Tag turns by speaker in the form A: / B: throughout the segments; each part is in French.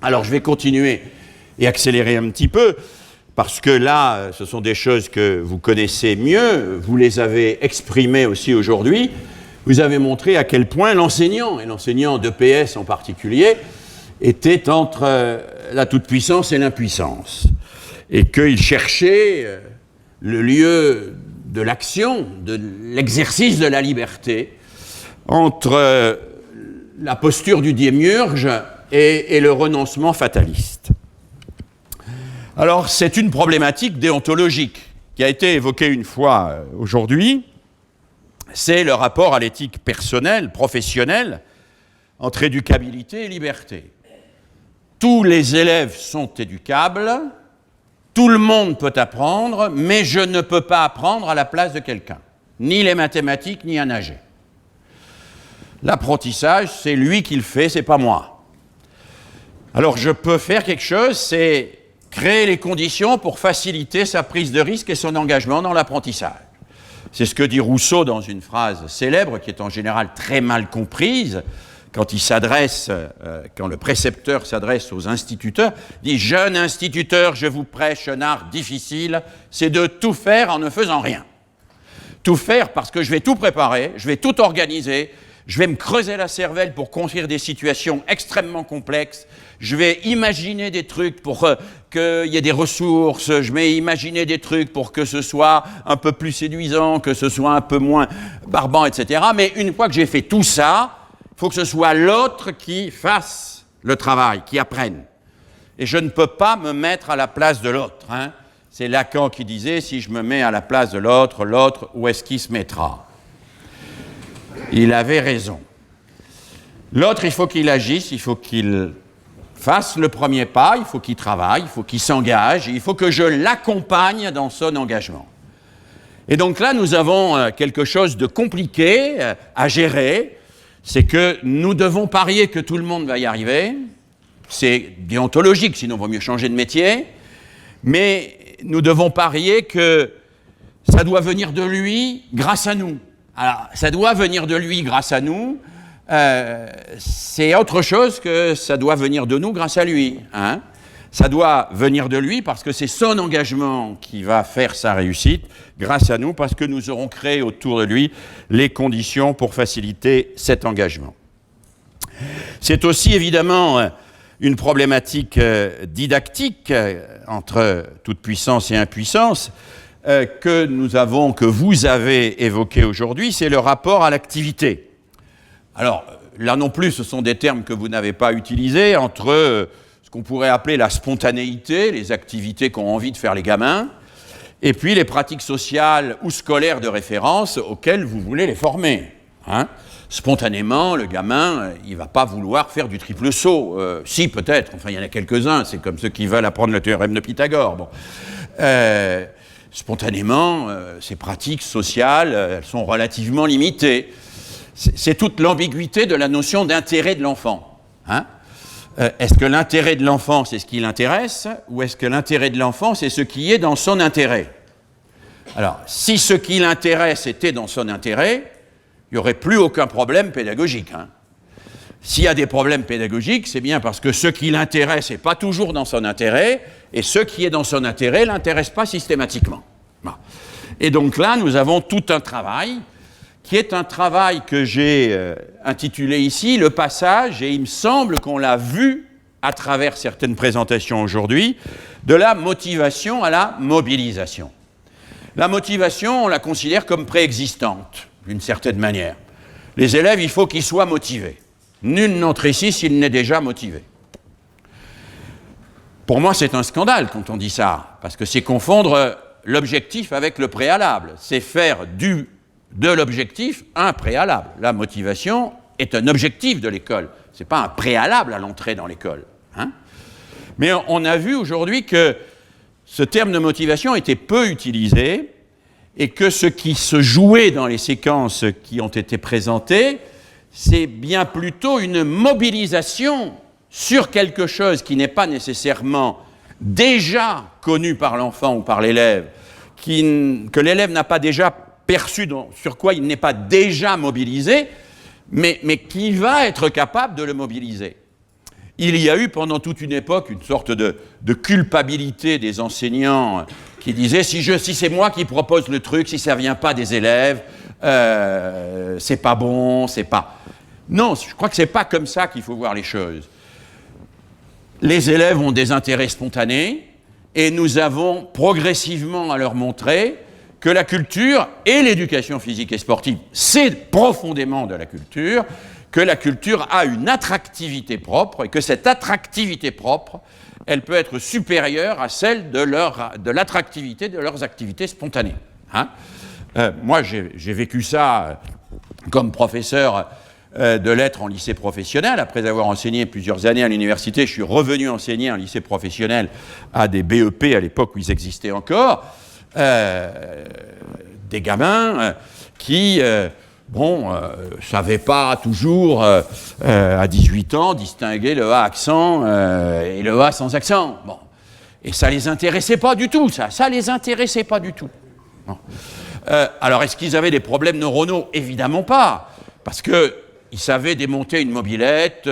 A: Alors je vais continuer et accélérer un petit peu, parce que là, ce sont des choses que vous connaissez mieux, vous les avez exprimées aussi aujourd'hui. Vous avez montré à quel point l'enseignant, et l'enseignant d'EPS en particulier, était entre la toute-puissance et l'impuissance. Et qu'il cherchait le lieu de l'action, de l'exercice de la liberté, entre la posture du démiurge et le renoncement fataliste. Alors, c'est une problématique déontologique qui a été évoquée une fois aujourd'hui. C'est le rapport à l'éthique personnelle, professionnelle, entre éducabilité et liberté. Tous les élèves sont éducables, tout le monde peut apprendre, mais je ne peux pas apprendre à la place de quelqu'un, ni les mathématiques, ni à nager. L'apprentissage, c'est lui qui le fait, c'est pas moi. Alors, je peux faire quelque chose, c'est créer les conditions pour faciliter sa prise de risque et son engagement dans l'apprentissage. C'est ce que dit Rousseau dans une phrase célèbre, qui est en général très mal comprise, quand le précepteur s'adresse aux instituteurs, il dit « Jeune instituteur, je vous prêche un art difficile, c'est de tout faire en ne faisant rien. Tout faire parce que je vais tout préparer, je vais tout organiser, je vais me creuser la cervelle pour construire des situations extrêmement complexes, je vais imaginer des trucs pour qu'il y ait des ressources, je vais imaginer des trucs pour que ce soit un peu plus séduisant, que ce soit un peu moins barbant, etc. Mais une fois que j'ai fait tout ça, il faut que ce soit l'autre qui fasse le travail, qui apprenne. Et je ne peux pas me mettre à la place de l'autre. Hein. C'est Lacan qui disait, si je me mets à la place de l'autre, l'autre, où est-ce qu'il se mettra ? Il avait raison. L'autre, il faut qu'il agisse, il faut qu'il fasse le premier pas, il faut qu'il travaille, il faut qu'il s'engage, il faut que je l'accompagne dans son engagement. Et donc là, nous avons quelque chose de compliqué à gérer, c'est que nous devons parier que tout le monde va y arriver, c'est déontologique, sinon il vaut mieux changer de métier, mais nous devons parier que ça doit venir de lui grâce à nous. Alors, ça doit venir de lui grâce à nous, c'est autre chose que ça doit venir de nous grâce à lui. Hein. Ça doit venir de lui parce que c'est son engagement qui va faire sa réussite, grâce à nous, parce que nous aurons créé autour de lui les conditions pour faciliter cet engagement. C'est aussi évidemment une problématique didactique entre toute puissance et impuissance, que vous avez évoqué aujourd'hui, c'est le rapport à l'activité. Alors, là non plus, ce sont des termes que vous n'avez pas utilisés, entre ce qu'on pourrait appeler la spontanéité, les activités qu'ont envie de faire les gamins, et puis les pratiques sociales ou scolaires de référence auxquelles vous voulez les former. Hein. Spontanément, le gamin, il ne va pas vouloir faire du triple saut. Si, peut-être, enfin, il y en a quelques-uns, c'est comme ceux qui veulent apprendre le théorème de Pythagore. Bon. Spontanément, ces pratiques sociales, elles sont relativement limitées. C'est toute l'ambiguïté de la notion d'intérêt de l'enfant. Hein. Est-ce que l'intérêt de l'enfant, c'est ce qui l'intéresse, ou est-ce que l'intérêt de l'enfant, c'est ce qui est dans son intérêt ? Alors, si ce qui l'intéresse était dans son intérêt, il n'y aurait plus aucun problème pédagogique. Hein. S'il y a des problèmes pédagogiques, c'est bien parce que ce qui l'intéresse n'est pas toujours dans son intérêt, et ce qui est dans son intérêt ne l'intéresse pas systématiquement. Bon. Et donc là, nous avons tout un travail, qui est un travail que j'ai intitulé ici « Le passage », et il me semble qu'on l'a vu à travers certaines présentations aujourd'hui, de la motivation à la mobilisation. La motivation, on la considère comme préexistante, d'une certaine manière. Les élèves, il faut qu'ils soient motivés. Nul n'entre ici s'il n'est déjà motivé. Pour moi, c'est un scandale quand on dit ça, parce que c'est confondre l'objectif avec le préalable. C'est faire de l'objectif un préalable. La motivation est un objectif de l'école. Ce n'est pas un préalable à l'entrée dans l'école. Hein. Mais on a vu aujourd'hui que ce terme de motivation était peu utilisé et que ce qui se jouait dans les séquences qui ont été présentées, c'est bien plutôt une mobilisation sur quelque chose qui n'est pas nécessairement déjà connu par l'enfant ou par l'élève, que l'élève n'a pas déjà perçu, sur quoi il n'est pas déjà mobilisé, mais qui va être capable de le mobiliser. il y a eu pendant toute une époque une sorte de culpabilité des enseignants qui disaient si c'est moi qui propose le truc, si ça ne vient pas des élèves, c'est pas bon, c'est pas... Non, je crois que c'est pas comme ça qu'il faut voir les choses. Les élèves ont des intérêts spontanés et nous avons progressivement à leur montrer que la culture et l'éducation physique et sportive, c'est profondément de la culture, que la culture a une attractivité propre et que cette attractivité propre, elle peut être supérieure à celle de l'attractivité de leurs activités spontanées. Hein? Moi, j'ai vécu ça comme professeur de lettres en lycée professionnel. Après avoir enseigné plusieurs années à l'université, je suis revenu enseigner en lycée professionnel à des BEP à l'époque où ils existaient encore. Des gamins qui... savaient pas toujours, à 18 ans, distinguer le A accent et le A sans accent. Bon. Et ça les intéressait pas du tout, ça les intéressait pas du tout. Bon. Alors, est-ce qu'ils avaient des problèmes neuronaux? Évidemment pas, parce qu'ils savaient démonter une mobilette,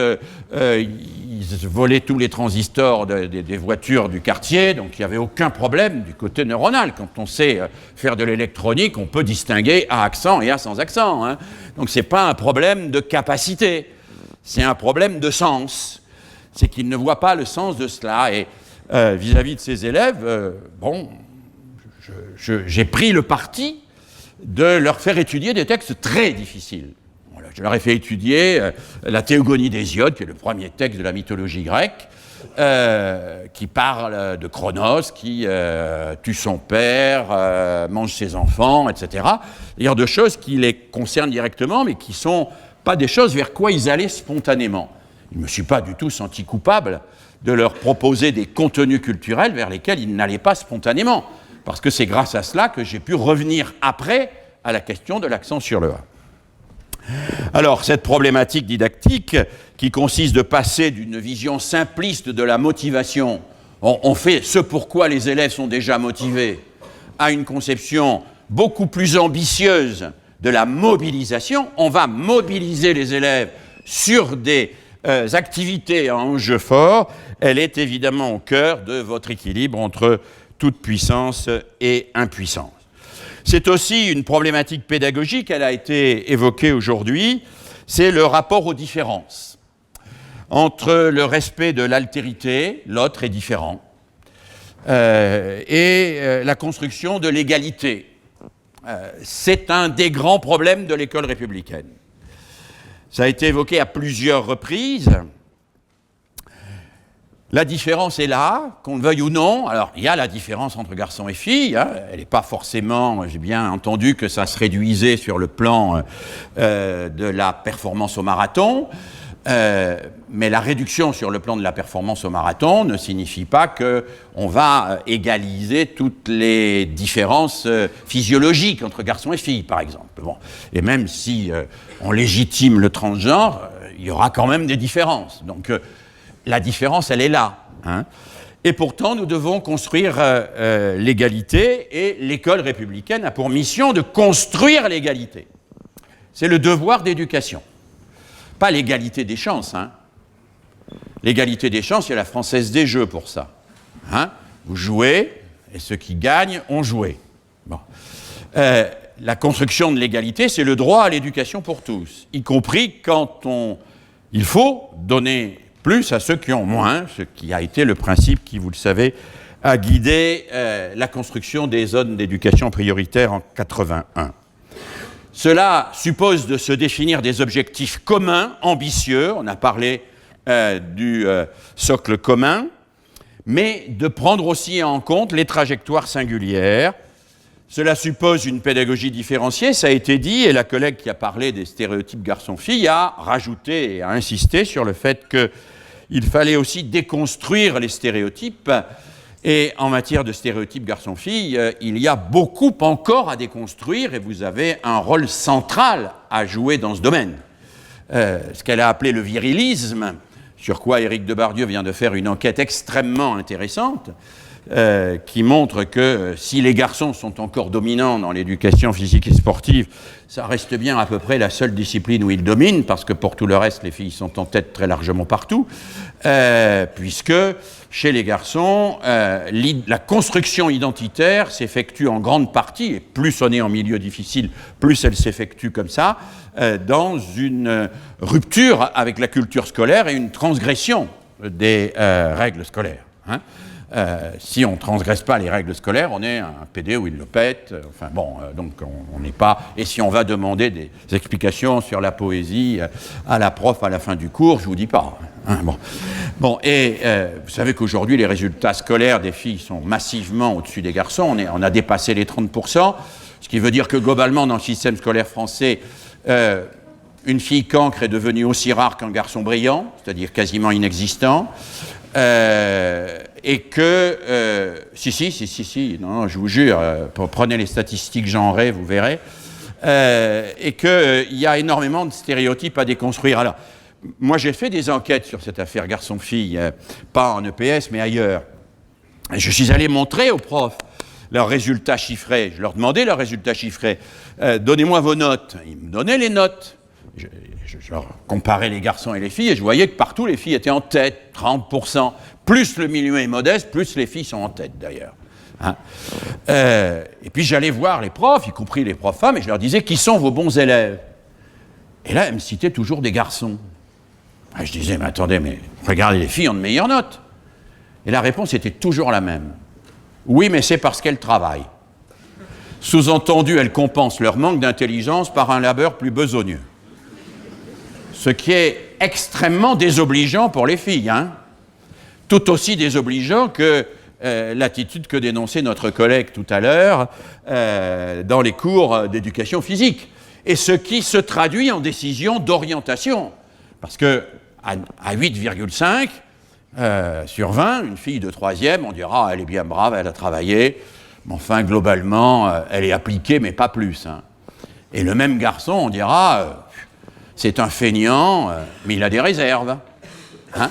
A: ils volaient tous les transistors des voitures du quartier, donc il n'y avait aucun problème du côté neuronal. Quand on sait faire de l'électronique, on peut distinguer A accent et A sans accent. Hein. Donc ce n'est pas un problème de capacité, c'est un problème de sens. C'est qu'ils ne voient pas le sens de cela. Et vis-à-vis de ces élèves, j'ai pris le parti de leur faire étudier des textes très difficiles. Je leur ai fait étudier la Théogonie d'Hésiode, qui est le premier texte de la mythologie grecque, qui parle de Cronos, qui tue son père, mange ses enfants, etc. D'ailleurs, de choses qui les concernent directement, mais qui ne sont pas des choses vers quoi ils allaient spontanément. Je ne me suis pas du tout senti coupable de leur proposer des contenus culturels vers lesquels ils n'allaient pas spontanément, parce que c'est grâce à cela que j'ai pu revenir après à la question de l'accent sur le A. Alors, cette problématique didactique qui consiste de passer d'une vision simpliste de la motivation, on fait ce pourquoi les élèves sont déjà motivés, à une conception beaucoup plus ambitieuse de la mobilisation, on va mobiliser les élèves sur des activités à enjeu fort, elle est évidemment au cœur de votre équilibre entre toute puissance et impuissance. C'est aussi une problématique pédagogique, elle a été évoquée aujourd'hui, c'est le rapport aux différences. Entre le respect de l'altérité, l'autre est différent, et la construction de l'égalité. C'est un des grands problèmes de l'école républicaine. Ça a été évoqué à plusieurs reprises. La différence est là, qu'on le veuille ou non. Alors, il y a la différence entre garçons et filles. Hein. Elle n'est pas forcément, j'ai bien entendu que ça se réduisait sur le plan de la performance au marathon. Mais la réduction sur le plan de la performance au marathon ne signifie pas qu'on va égaliser toutes les différences physiologiques entre garçons et filles, par exemple. Bon. Et même si on légitime le transgenre, il y aura quand même des différences. Donc, la différence, elle est là. Hein. Et pourtant, nous devons construire l'égalité, et l'école républicaine a pour mission de construire l'égalité. C'est le devoir d'éducation. Pas l'égalité des chances. Hein. L'égalité des chances, il y a la Française des Jeux pour ça. Hein. Vous jouez, et ceux qui gagnent ont joué. Bon. La construction de l'égalité, c'est le droit à l'éducation pour tous, y compris quand il faut donner plus à ceux qui ont moins, ce qui a été le principe qui, vous le savez, a guidé la construction des zones d'éducation prioritaire en 81. Cela suppose de se définir des objectifs communs, ambitieux, on a parlé du socle commun, mais de prendre aussi en compte les trajectoires singulières. Cela suppose une pédagogie différenciée, ça a été dit, et la collègue qui a parlé des stéréotypes garçons-filles a rajouté et a insisté sur le fait qu'il fallait aussi déconstruire les stéréotypes. Et en matière de stéréotypes garçons-filles, il y a beaucoup encore à déconstruire, et vous avez un rôle central à jouer dans ce domaine. Ce qu'elle a appelé le virilisme, sur quoi Éric Debardieu vient de faire une enquête extrêmement intéressante, qui montre que si les garçons sont encore dominants dans l'éducation physique et sportive, ça reste bien à peu près la seule discipline où ils dominent, parce que pour tout le reste, les filles sont en tête très largement partout, puisque chez les garçons, la construction identitaire s'effectue en grande partie, et plus on est en milieu difficile, plus elle s'effectue comme ça, dans une rupture avec la culture scolaire et une transgression des règles scolaires. Hein. Si on ne transgresse pas les règles scolaires, on est un PD ou il le pète. Enfin bon, donc on n'est pas... Et si on va demander des explications sur la poésie à la prof à la fin du cours, je ne vous dis pas. Hein, bon, et vous savez qu'aujourd'hui, les résultats scolaires des filles sont massivement au-dessus des garçons. On a dépassé les 30%, ce qui veut dire que globalement, dans le système scolaire français, une fille cancre est devenue aussi rare qu'un garçon brillant, c'est-à-dire quasiment inexistant. Et que, si, non, je vous jure, prenez les statistiques genrées, vous verrez, et qu'il y a énormément de stéréotypes à déconstruire. Alors, moi j'ai fait des enquêtes sur cette affaire garçon-fille, pas en EPS, mais ailleurs. Et je suis allé montrer aux profs leurs résultats chiffrés. Je leur demandais leurs résultats chiffrés. Donnez-moi vos notes. Ils me donnaient les notes. Je leur comparais les garçons et les filles, et je voyais que partout les filles étaient en tête, 30%. Plus le milieu est modeste, plus les filles sont en tête d'ailleurs. Hein. Et puis j'allais voir les profs, y compris les profs femmes, et je leur disais, qui sont vos bons élèves? Et là, elles me citaient toujours des garçons. Et je disais, mais attendez, mais regardez, les filles ont de meilleures notes. Et la réponse était toujours la même. Oui, mais c'est parce qu'elles travaillent. Sous-entendu, elles compensent leur manque d'intelligence par un labeur plus besogneux. Ce qui est extrêmement désobligeant pour les filles, hein. Tout aussi désobligeant que l'attitude que dénonçait notre collègue tout à l'heure dans les cours d'éducation physique. Et ce qui se traduit en décision d'orientation. Parce que à 8,5 sur 20, une fille de 3e, on dira « elle est bien brave, elle a travaillé », mais enfin, globalement, elle est appliquée, mais pas plus. Hein. Et le même garçon, on dira c'est un feignant, mais il a des réserves. Hein.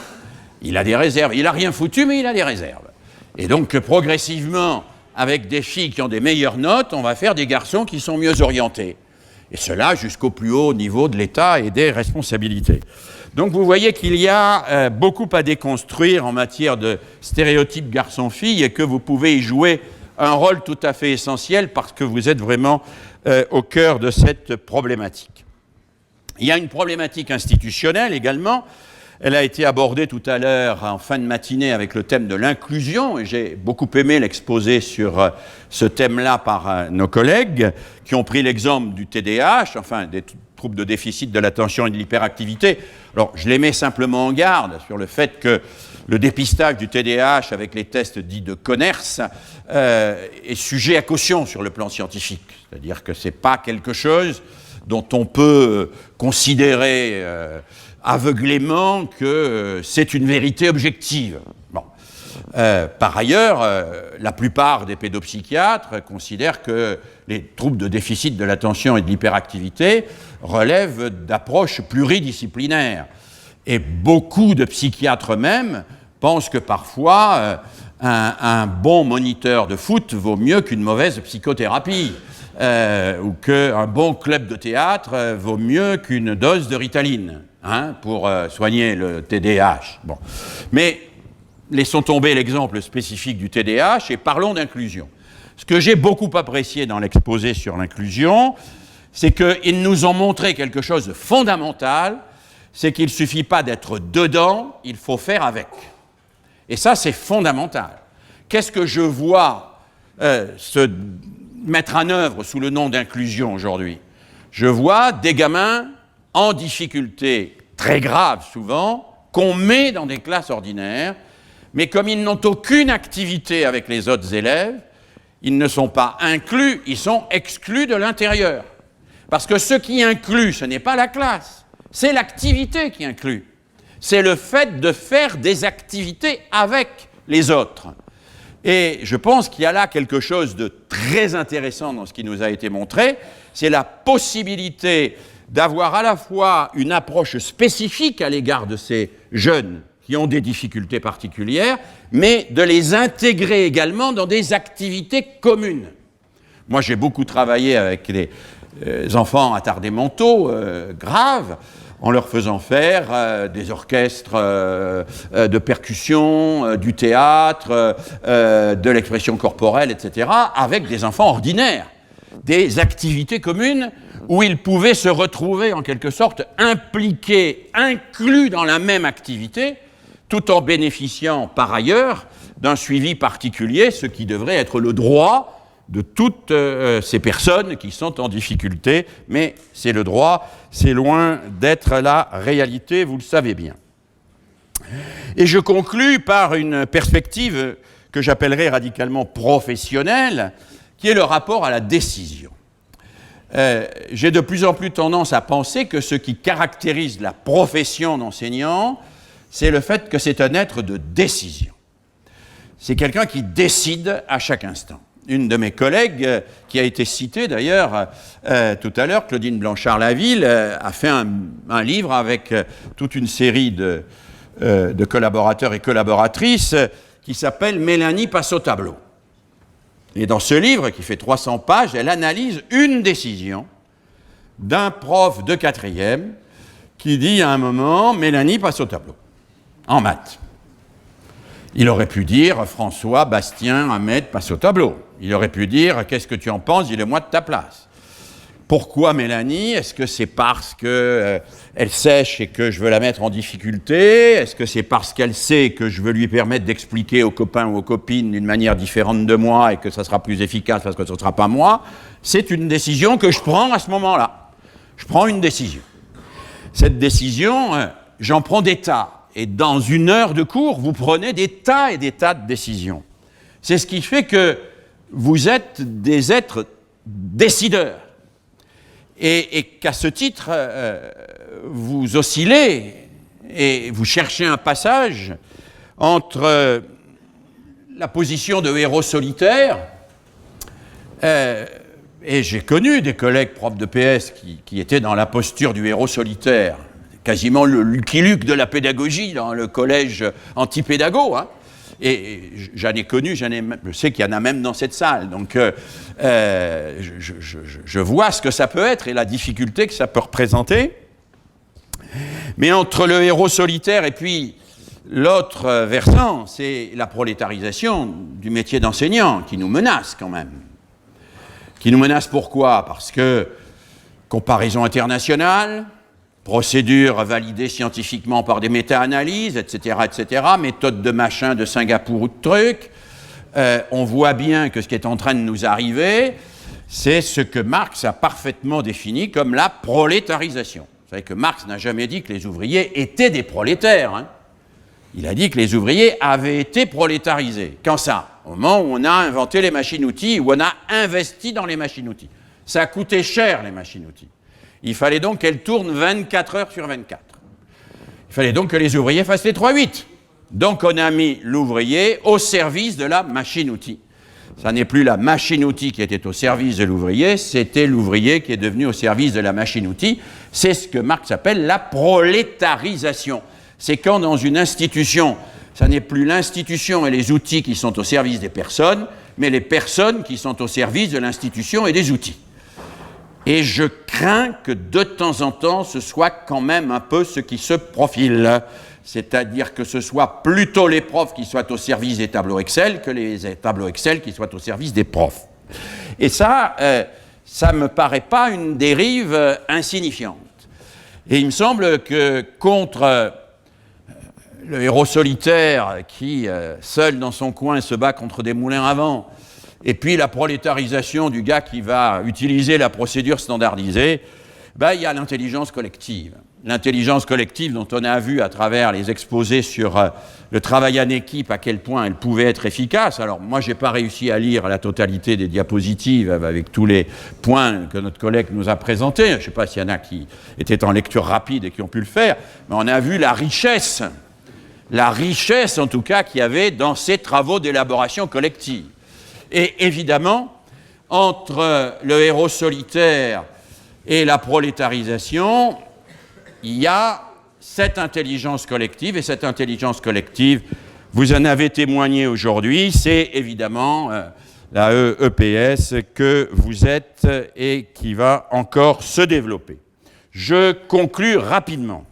A: Il a des réserves. Il n'a rien foutu, mais il a des réserves. Et donc, progressivement, avec des filles qui ont des meilleures notes, on va faire des garçons qui sont mieux orientés. Et cela jusqu'au plus haut niveau de l'État et des responsabilités. Donc, vous voyez qu'il y a beaucoup à déconstruire en matière de stéréotypes garçon-fille et que vous pouvez y jouer un rôle tout à fait essentiel parce que vous êtes vraiment au cœur de cette problématique. Il y a une problématique institutionnelle également. Elle a été abordée tout à l'heure en fin de matinée avec le thème de l'inclusion, et j'ai beaucoup aimé l'exposer sur ce thème-là par nos collègues qui ont pris l'exemple du TDAH, enfin des troubles de déficit de l'attention et de l'hyperactivité. Alors, je les mets simplement en garde sur le fait que le dépistage du TDAH avec les tests dits de Conners est sujet à caution sur le plan scientifique. C'est-à-dire que ce n'est pas quelque chose dont on peut considérer aveuglément que c'est une vérité objective. Bon. Par ailleurs, la plupart des pédopsychiatres considèrent que les troubles de déficit de l'attention et de l'hyperactivité relèvent d'approches pluridisciplinaires. Et beaucoup de psychiatres même pensent que parfois un bon moniteur de foot vaut mieux qu'une mauvaise psychothérapie. Ou qu'un bon club de théâtre vaut mieux qu'une dose de Ritaline pour soigner le TDAH. Bon. Mais laissons tomber l'exemple spécifique du TDAH et parlons d'inclusion. Ce que j'ai beaucoup apprécié dans l'exposé sur l'inclusion, c'est qu'ils nous ont montré quelque chose de fondamental, c'est qu'il ne suffit pas d'être dedans, il faut faire avec. Et ça, c'est fondamental. Qu'est-ce que je vois se mettre en œuvre sous le nom d'inclusion aujourd'hui? Je vois des gamins en difficulté très grave souvent, qu'on met dans des classes ordinaires, mais comme ils n'ont aucune activité avec les autres élèves, ils ne sont pas inclus, ils sont exclus de l'intérieur. Parce que ce qui inclut, ce n'est pas la classe, c'est l'activité qui inclut. C'est le fait de faire des activités avec les autres. Et je pense qu'il y a là quelque chose de très intéressant dans ce qui nous a été montré, c'est la possibilité d'avoir à la fois une approche spécifique à l'égard de ces jeunes qui ont des difficultés particulières, mais de les intégrer également dans des activités communes. Moi, j'ai beaucoup travaillé avec les enfants attardés mentaux graves, en leur faisant faire des orchestres de percussion, du théâtre, de l'expression corporelle, etc., avec des enfants ordinaires, des activités communes où ils pouvaient se retrouver en quelque sorte impliqués, inclus dans la même activité, tout en bénéficiant par ailleurs d'un suivi particulier, ce qui devrait être le droit de toutes ces personnes qui sont en difficulté, mais c'est le droit, c'est loin d'être la réalité, vous le savez bien. Et je conclus par une perspective que j'appellerais radicalement professionnelle, qui est le rapport à la décision. J'ai de plus en plus tendance à penser que ce qui caractérise la profession d'enseignant, c'est le fait que c'est un être de décision. C'est quelqu'un qui décide à chaque instant. Une de mes collègues, qui a été citée d'ailleurs tout à l'heure, Claudine Blanchard-Laville, a fait un livre avec toute une série de collaborateurs et collaboratrices qui s'appelle « Mélanie passe au tableau ». Et dans ce livre, qui fait 300 pages, elle analyse une décision d'un prof de 4e qui dit à un moment « Mélanie passe au tableau », en maths. Il aurait pu dire « François, Bastien, Ahmed passe au tableau ». Il aurait pu dire « Qu'est-ce que tu en penses? Dis-le-moi de ta place ». Pourquoi Mélanie? Est-ce que c'est parce qu'elle sèche et que je veux la mettre en difficulté? Est-ce que c'est parce qu'elle sait que je veux lui permettre d'expliquer aux copains ou aux copines d'une manière différente de moi et que ça sera plus efficace parce que ce ne sera pas moi? C'est une décision que je prends à ce moment-là. Je prends une décision. Cette décision, j'en prends des tas. Et dans une heure de cours, vous prenez des tas et des tas de décisions. C'est ce qui fait que vous êtes des êtres décideurs. Et qu'à ce titre, vous oscillez et vous cherchez un passage entre la position de héros solitaire, et j'ai connu des collègues profs de PS qui étaient dans la posture du héros solitaire, quasiment le Lucky Luke de la pédagogie dans le collège anti-pédago, hein. Et j'en ai connu, je sais qu'il y en a même dans cette salle. Donc, je vois ce que ça peut être et la difficulté que ça peut représenter. Mais entre le héros solitaire et puis l'autre versant, c'est la prolétarisation du métier d'enseignant qui nous menace quand même. Qui nous menace pourquoi? Parce que comparaison internationale, procédure validée scientifiquement par des méta-analyses, etc., méthode de machin de Singapour ou de trucs. On voit bien que ce qui est en train de nous arriver, c'est ce que Marx a parfaitement défini comme la prolétarisation. Vous savez que Marx n'a jamais dit que les ouvriers étaient des prolétaires, hein. Il a dit que les ouvriers avaient été prolétarisés. Quand ça? Au moment où on a inventé les machines-outils, où on a investi dans les machines-outils. Ça a coûté cher, les machines-outils. Il fallait donc qu'elles tournent 24 heures sur 24. Il fallait donc que les ouvriers fassent les 3-8. Donc on a mis l'ouvrier au service de la machine-outil. Ça n'est plus la machine-outil qui était au service de l'ouvrier, c'était l'ouvrier qui est devenu au service de la machine-outil. C'est ce que Marx appelle la prolétarisation. C'est quand dans une institution, ça n'est plus l'institution et les outils qui sont au service des personnes, mais les personnes qui sont au service de l'institution et des outils. Et je crains que de temps en temps, ce soit quand même un peu ce qui se profile. C'est-à-dire que ce soit plutôt les profs qui soient au service des tableaux Excel que les tableaux Excel qui soient au service des profs. Et ça ne me paraît pas une dérive insignifiante. Et il me semble que contre le héros solitaire qui, seul dans son coin, se bat contre des moulins à vent, et puis la prolétarisation du gars qui va utiliser la procédure standardisée, il y a l'intelligence collective. L'intelligence collective dont on a vu à travers les exposés sur le travail en équipe à quel point elle pouvait être efficace. Alors moi, je n'ai pas réussi à lire la totalité des diapositives avec tous les points que notre collègue nous a présentés. Je ne sais pas s'il y en a qui étaient en lecture rapide et qui ont pu le faire, mais on a vu la richesse en tout cas qu'il y avait dans ces travaux d'élaboration collective. Et évidemment, entre le héros solitaire et la prolétarisation, il y a cette intelligence collective, et cette intelligence collective, vous en avez témoigné aujourd'hui, c'est évidemment la EPS que vous êtes et qui va encore se développer. Je conclus rapidement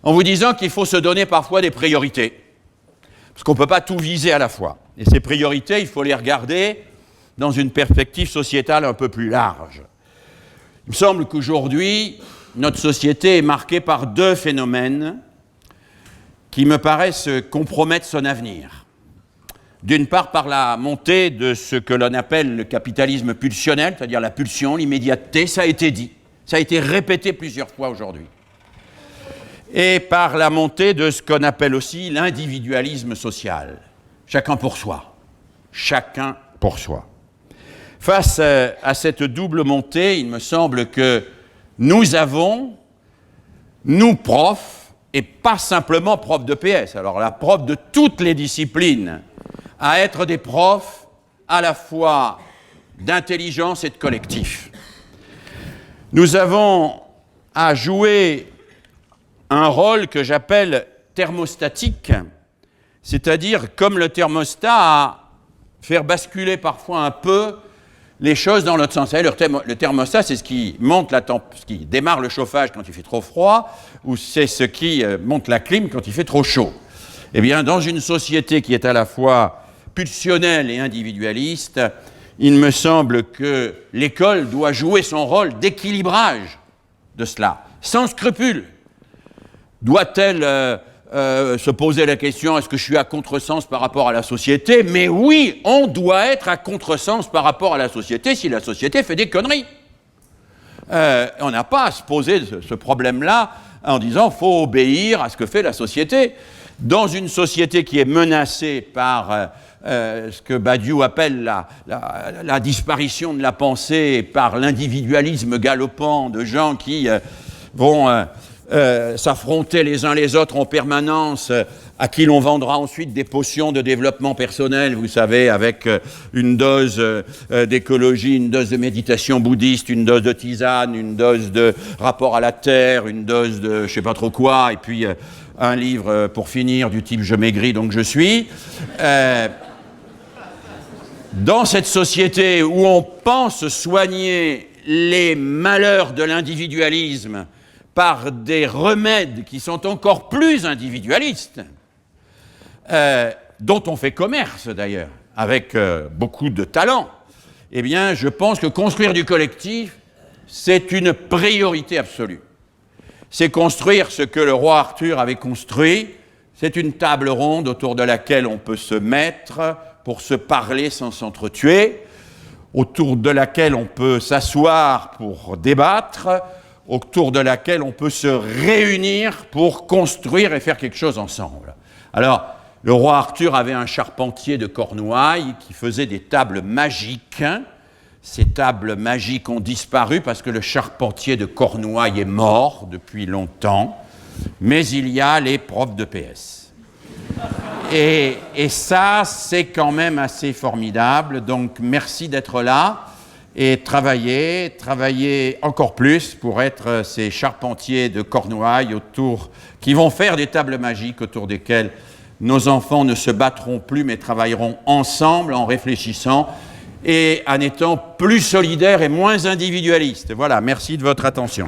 A: en vous disant qu'il faut se donner parfois des priorités, parce qu'on ne peut pas tout viser à la fois. Et ces priorités, il faut les regarder dans une perspective sociétale un peu plus large. Il me semble qu'aujourd'hui, notre société est marquée par deux phénomènes qui me paraissent compromettre son avenir. D'une part, par la montée de ce que l'on appelle le capitalisme pulsionnel, c'est-à-dire la pulsion, l'immédiateté, ça a été dit, ça a été répété plusieurs fois aujourd'hui. Et par la montée de ce qu'on appelle aussi l'individualisme social. Chacun pour soi. Chacun pour soi. Face à cette double montée, il me semble que nous avons, nous profs, et pas simplement profs de PS, alors la prof de toutes les disciplines, à être des profs à la fois d'intelligence et de collectif. Nous avons à jouer un rôle que j'appelle thermostatique, c'est-à-dire comme le thermostat à faire basculer parfois un peu les choses dans l'autre sens. Le thermostat, c'est ce qui monte ce qui démarre le chauffage quand il fait trop froid, ou c'est ce qui monte la clim quand il fait trop chaud. Eh bien, dans une société qui est à la fois pulsionnelle et individualiste, il me semble que l'école doit jouer son rôle d'équilibrage de cela, sans scrupule. Doit-elle se poser la question, est-ce que je suis à contresens par rapport à la société? Mais oui, on doit être à contresens par rapport à la société si la société fait des conneries. On n'a pas à se poser ce problème-là en disant qu'il faut obéir à ce que fait la société. Dans une société qui est menacée par ce que Badiou appelle la disparition de la pensée, par l'individualisme galopant de gens qui vont s'affronter les uns les autres en permanence, à qui l'on vendra ensuite des potions de développement personnel, vous savez, avec une dose d'écologie, une dose de méditation bouddhiste, une dose de tisane, une dose de rapport à la terre, une dose de je ne sais pas trop quoi, et puis un livre pour finir du type « Je maigris donc je suis ». Dans cette société où on pense soigner les malheurs de l'individualisme par des remèdes qui sont encore plus individualistes, dont on fait commerce d'ailleurs, avec beaucoup de talent, eh bien, je pense que construire du collectif, c'est une priorité absolue. C'est construire ce que le roi Arthur avait construit, c'est une table ronde autour de laquelle on peut se mettre pour se parler sans s'entretuer, autour de laquelle on peut s'asseoir pour débattre, autour de laquelle on peut se réunir pour construire et faire quelque chose ensemble. Alors, le roi Arthur avait un charpentier de Cornouailles qui faisait des tables magiques. Ces tables magiques ont disparu parce que le charpentier de Cornouailles est mort depuis longtemps, mais il y a les profs de PS. Et ça, c'est quand même assez formidable, donc merci d'être là. Et travailler encore plus pour être ces charpentiers de Cornouailles qui vont faire des tables magiques autour desquelles nos enfants ne se battront plus mais travailleront ensemble en réfléchissant et en étant plus solidaires et moins individualistes. Voilà, merci de votre attention.